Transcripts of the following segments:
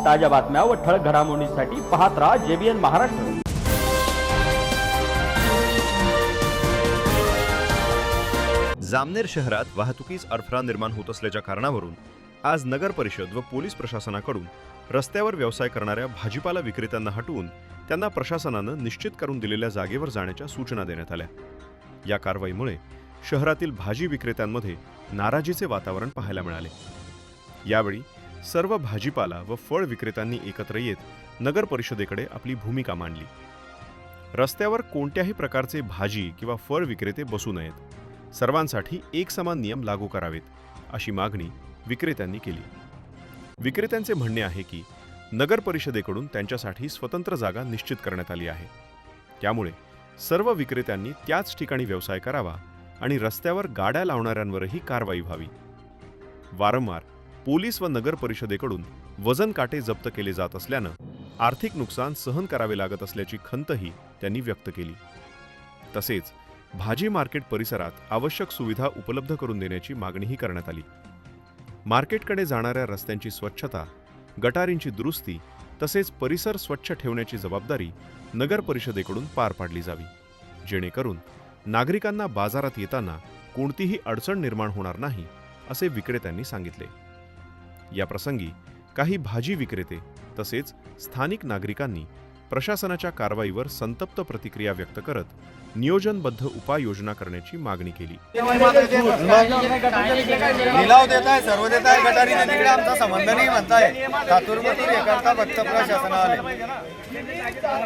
ताज्या बातम्या व ठळक घडामोडींसाठी पाहत राहा JBN महाराष्ट्र। जामनेर शहरात वाहतुकीस अडथळा निर्माण होत असल्याच्या कारणावरून आज नगर परिषद व पोलीस प्रशासनाकडून रस्त्यावर व्यवसाय करणाऱ्या भाजीपाला विक्रेत्यांना हटवून त्यांना प्रशासनानं निश्चित करून दिलेल्या जागेवर जाण्याच्या सूचना देण्यात आल्या। या कारवाईमुळे शहरातील भाजी विक्रेत्यांमध्ये नाराजीचे वातावरण पाहायला मिळाले। यावेळी सर्व भाजीपाला व फळ विक्रेत्यांनी एकत्र येत नगर परिषदेकडे आपली भूमिका मांडली। रस्त्यावर कोणत्याही प्रकारचे भाजी किंवा फळ विक्रेते बसू नयेत, सर्वांसाठी एक समान नियम लागू करावेत, अशी मागणी विक्रेत्यांनी केली। विक्रेत्यांचे म्हणणे आहे की नगर परिषदेकडून त्यांच्यासाठी स्वतंत्र जागा निश्चित करण्यात आली आहे, त्यामुळे सर्व विक्रेत्यांनी त्याच ठिकाणी व्यवसाय करावा आणि रस्त्यावर गाड्या लावणाऱ्यांवरही कारवाई व्हावी। वारंवार पोलीस व नगर परिषदेकडून वजन काटे जप्त केले जात असल्यानं आर्थिक नुकसान सहन करावे लागत असल्याची खंतही त्यांनी व्यक्त केली। तसेच भाजी मार्केट परिसरात आवश्यक सुविधा उपलब्ध करून देण्याची मागणीही करण्यात आली। मार्केटकडे जाणाऱ्या रस्त्यांची स्वच्छता, गटारींची दुरुस्ती तसेच परिसर स्वच्छ ठेवण्याची जबाबदारी नगर परिषदेकडून पार पाडली जावी, जेणेकरून नागरिकांना बाजारात येताना कोणतीही अडचण निर्माण होणार नाही, असे विक्रेत्यांनी सांगितले। या प्रसंगी काही भाजी विक्रेते तसेच स्थानिक नागरिकांनी प्रशासनाच्या कारवाईवर संतप्त प्रतिक्रिया व्यक्त करत नियोजनबद्ध उपाययोजना करण्याची मागणी केली। लिलाव देत आहे, सर्व देत आहे, गटारी नदीकडे आमचा संबंध नाही म्हणताय। तातुरमतून हे करता फक्त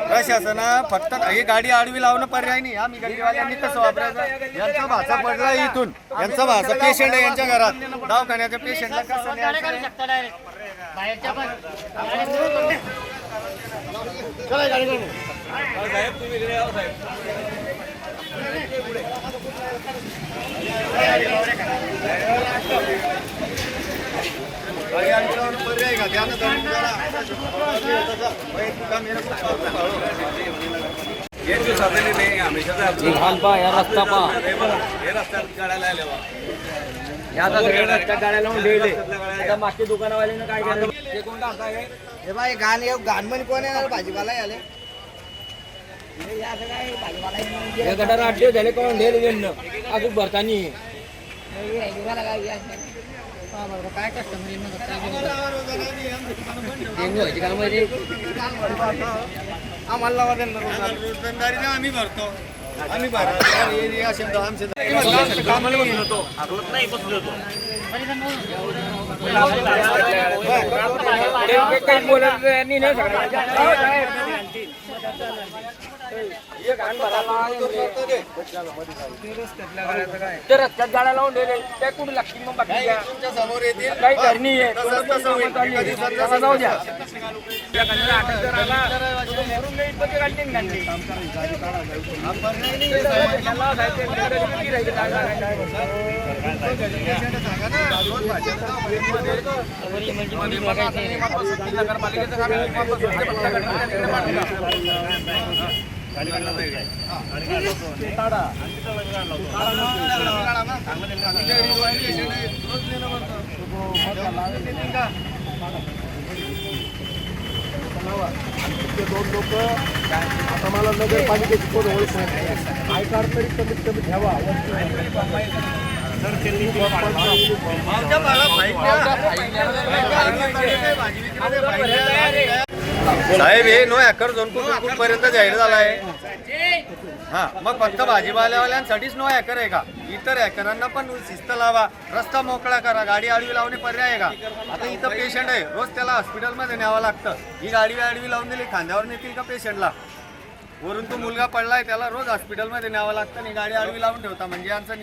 प्रशासना फक्त ही गाडी आडवी लावणं पर्याय नाही। आम्ही गाडीवाल्यांनी कसं वापरायचं? यांचा भाषा पडला इथून, यांचा भाषा पेशंट आहे यांच्या घरात, दवाखान्याच्या पेशंटला कसं पर्याय का त्यानं गाड्या लावून ठेवले। मागच्या दुकानवाल्यानं काय केलं? हे कोण टाकाय? हे बाई गान म्हणे कोण आहे? भाजीपाला आले गटार 8 दिवस झाले कोण ढेल अजून भरतानी काय कस्टमर आम्हाला आम्ही भरतो, आम्ही रस्त्यात गाड्या लावून ठेवले त्या कुठे लागतील मग? बाकी समोर येतील काही करणी आहे जाऊ द्या। दोन लोक आता मला नगरपालिकेची कोण ओळख नाही, आय कार्ड तरी कमीत कमी घ्यावा। साहेब हे नो एकर झोन कुठपर्यंत जाहीर झाला आहे? हा, मग फक्त भाजीपाल्यावाल्यांसाठीच नो एकर आहे का? इतर एकरांना पण शिस्त लावा, रस्ता मोकळा करा, गाडी आडवी लावणे पर्याय आहे का? आता इथं पेशंट आहे, रोज त्याला हॉस्पिटलमध्ये न्यावं लागतं, ही गाडी आडवी लावून दिली, खांद्यावर नेतील का पेशंटला? वरून तो मुलगा पडलाय, त्याला रोज हॉस्पिटलमध्ये न्यावं लागतं आणि गाडी आडवी लावून ठेवता म्हणजे यांचं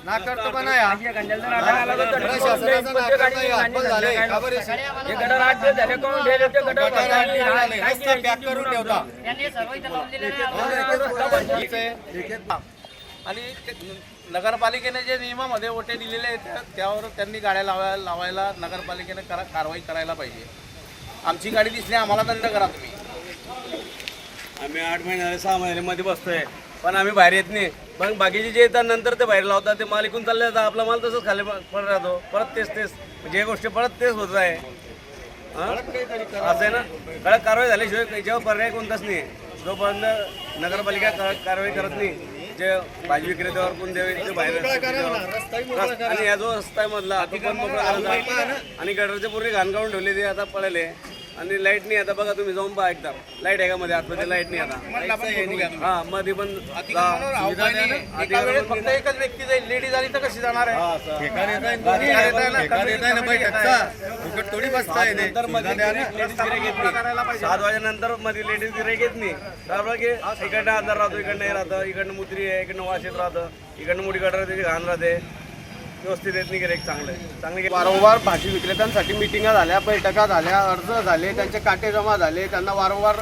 ना करतो पण आहे। आणि नगरपालिकेने जे नियमामध्ये ओटे दिलेले आहेत त्यावर त्यांनी गाड्या लावायला नगरपालिकेने कारवाई करायला पाहिजे। आमची गाडी दिसली आम्हाला दंड करा तुम्ही। आम्ही 8 महिन्याला 6 महिन्यामध्ये बसतोय पण आम्ही बाहेर येत नाही, पण बाकीचे जे येतात नंतर ते बाहेर लावतात, ते माल इकून चालले जातात, आपला माल तसंच खाली पडत राहतो, परत तेच म्हणजे गोष्टी परत तेच होत आहे। असं आहे ना, कडक कारवाई झाल्याशिवाय याच्यावर पर्याय कोणताच नाही. जोपर्यंत नगरपालिका कारवाई करत नाही, जे भाजी विक्रेत्यावर कोण द्यावे बाहेर, आणि या जो रस्ता आहे मधला तो पण मोकळा करायचा, आणि गटरचे पूर्ण घाण काढून ठेवले ते आता पळले, आणि लाईट नाही. आता बघा तुम्ही जाऊन पहा एकदा, लाईट आहे का मध्ये, आतमध्ये लाईट नाही आता. हा मध्ये पण एका वेळेस फक्त एकच व्यक्ती जाईल, लेडीज आली तर कशी जाणार आहे? थोडी बसताय ते. नंतर मध्ये लेडीज गिराईक येत नाही, 7 वाजेनंतर मध्ये लेडीज गिराईक येत नाही. त्यामुळे की इकडनं आजार राहतो, इकडनं हे राहतं, इकडनं मुत्री आहे, इकडनं वाशेत राहतं, इकडनं मोठी गटर त्याची घाण राहते, व्यवस्थित येत नाही गिराईक चांगले. वारंवार भाजी विक्रेत्यांसाठी मिटिंगा झाल्या, बैठका झाल्या, अर्ज झाले, त्यांचे काटे जमा झाले. त्यांना वारंवार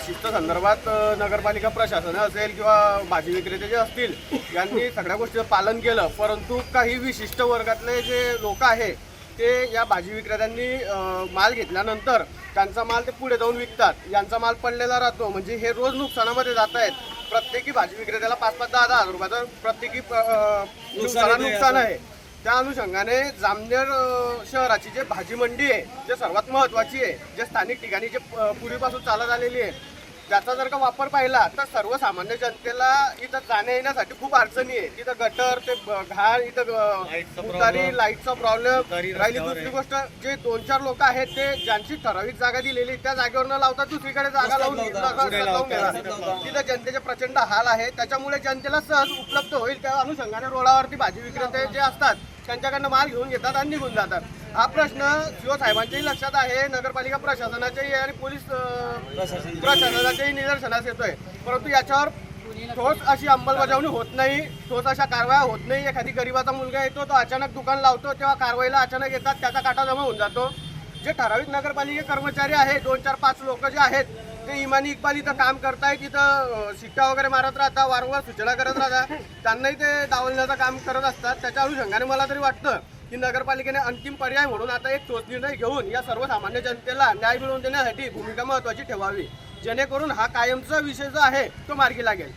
शिस्त संदर्भात नगरपालिका प्रशासन असेल किंवा भाजी विक्रेते जे असतील यांनी सगळ्या गोष्टीचं पालन केलं. परंतु काही विशिष्ट वर्गातले जे लोक आहे ते या भाजी विक्रेत्यांनी माल घेतल्यानंतर त्यांचा माल ते पुढे जाऊन विकतात. यांचा माल पडलेला राहतो, म्हणजे हे रोज नुकसानामध्ये जात आहेत. प्रत्येकी भाजी विक्रेत्याला 5-5, 10-10 हजार रुपयाचं प्रत्येकी नुकसान आहे. त्या अनुषंगाने जामनेर शहराची जे भाजी मंडी आहे, जे सर्वात महत्त्वाची आहे, जे स्थानिक ठिकाणी जे पूर्वीपासून चालत आलेली आहे, त्याचा जर का वापर पाहिला तर सर्वसामान्य जनतेला इथं जाण्या येण्यासाठी खूप अडचणी आहे. तिथं गटर, ते घाण, इथं उतारी, लाईटचा प्रॉब्लेम राहिली. दुसरी गोष्ट, जे 2-4 लोक आहेत ते ज्यांची ठराविक जागा दिलेली त्या जागेवर न लावता दुसरीकडे जागा लावून घेतात. तिथं जनतेचे प्रचंड हाल आहे. त्याच्यामुळे जनतेला सहज उपलब्ध होईल त्या अनुषंगाने रोडावरती भाजी विक्रेते जे असतात त्यांच्याकडनं माल घेऊन घेतात आणि निघून जातात. हा प्रश्न सीओ साहेबांच्याही लक्षात आहे, नगरपालिका प्रशासनाच्याही आणि पोलीस प्रशासनाच्याही निदर्शनास येतोय. परंतु याच्यावर ठोस अशी अंमलबजावणी होत नाही, ठोस अशा कारवाया होत नाही. एखादी गरीबाचा मुलगा येतो, तो अचानक दुकान लावतो, तेव्हा कारवाईला अचानक येतात, त्याचा काटा जमा होऊन जातो. जे ठराविक नगरपालिका कर्मचारी आहेत, 2-4-5 लोक जे आहेत ते इमानी इक्बाल इथं काम करतायत, इथं शिट्ट्या वगैरे मारत राहतात, वारंवार सूचना करत राहतात, त्यांनाही ते डावलण्याचं काम करत असतात. त्याच्या अनुषंगाने मला तरी वाटतं की नगरपालिकेने अंतिम पर्याय म्हणून आता एक ठोस निर्णय घेऊन या सर्वसामान्य जनतेला न्याय मिळवून देण्यासाठी भूमिका महत्त्वाची ठेवावी, जेणेकरून हा कायमचा विषय जो आहे तो मार्गी लागेल.